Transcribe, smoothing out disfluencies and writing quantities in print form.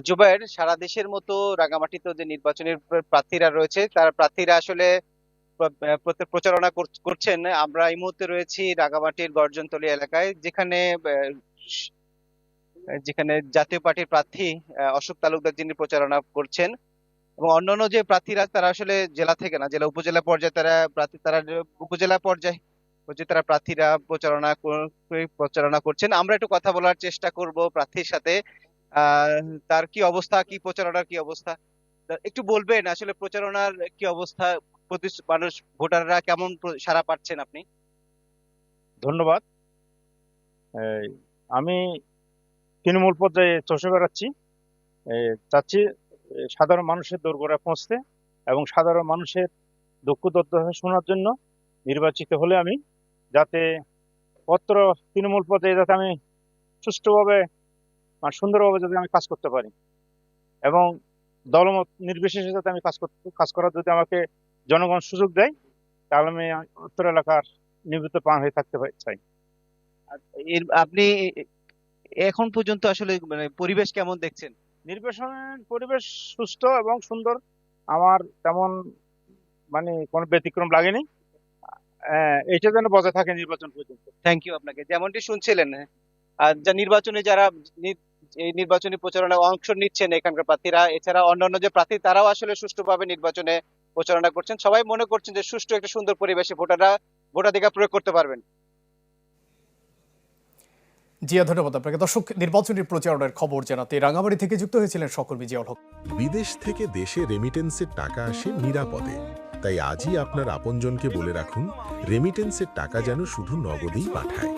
জুবায়ের, সারা দেশের মতো রাঙামাটিতেও যে নির্বাচনী প্রার্থীরা রয়েছে, তার প্রার্থীরা আসলে প্রচারণা করছেন। আমরা এই মুহূর্তে রয়েছি রাঙামাটির গর্জনতলী এলাকায়, যেখানে যেখানে জাতীয় পার্টির প্রার্থী অশোক তালুকদার যিনি প্রচারণা করছেন, এবং অন্যান্য যে প্রার্থীরা তারা আসলে জেলা থেকে না, জেলা উপজেলা পর্যায়ে তারা প্রার্থী, তারা যে উপজেলা পর্যায়ে তারা প্রার্থীরা প্রচারণা করছেন। আমরা একটু কথা বলার চেষ্টা করব প্রার্থীর সাথে। আহ তার কি অবস্থা, কি প্রচারণার কি অবস্থা, তা একটু বলবেন আসলে প্রচারণার কি অবস্থা? মানুষ, ভোটাররা কেমন সাড়া পাচ্ছেন আপনি? ধন্যবাদ। এই, আমি তৃণমূল পর্যায়ে চষে বেড়াচ্ছি। চাচ্ছি সাধারণ মানুষের দোরগোড়ায় পৌঁছতে এবং সাধারণ মানুষের দুঃখ দুর্দশা শোনার জন্য নির্বাচিত হলে আমি যাতে পত্র তৃণমূল পর্যায়ে যাতে আমি সুষ্ঠুভাবে মানে সুন্দরভাবে যাতে আমি কাজ করতে পারি এবং দলমত নির্বিশেষে যাতে আমি কাজ করার যদি আমাকে জনগণ সুযোগ দেয়, তাহলে আমি উত্তর এলাকার নিয়মিত প্রাণ হয়ে থাকতে চাই। আপনি এখন পর্যন্ত আসলে মানে পরিবেশ কেমন দেখছেন? নির্বাচনের পরিবেশ সুষ্ঠু এবং সুন্দর। আমার তেমন মানে কোনো ব্যতিক্রম লাগেনি। এটা যেন বজায় থাকে নির্বাচন পর্যন্ত। থ্যাংক ইউ আপনাকে। যেমনটি শুনছিলেন, আর যা নির্বাচনে যারা এই নির্বাচনী প্রচারণায় অংশ নিচ্ছেন এখানকার প্রার্থীরা, এছাড়া অন্যান্য যে প্রার্থী তারাও আসলে সুষ্ঠুভাবে নির্বাচনে প্রচারণা করছেন। সবাই মনে করছেন যে সুষ্ঠু একটা সুন্দর পরিবেশে ভোটাররা ভোটাধিকার প্রয়োগ করতে পারবেন। জিয়া, ধন্যবাদ আপনাকে। দর্শক, নির্বাচনী প্রচারণার খবর জানাতে রাঙামাটি থেকে যুক্ত হয়েছিলেন সহকর্মী জিয়াউল হক। বিদেশ থেকে দেশে রেমিটেন্সের টাকা আসে নিরাপদে। তাই আজই আপনার আপনজনকে বলে রাখুন, রেমিটেন্সের টাকা যেন শুধু নগদেই পাঠায়।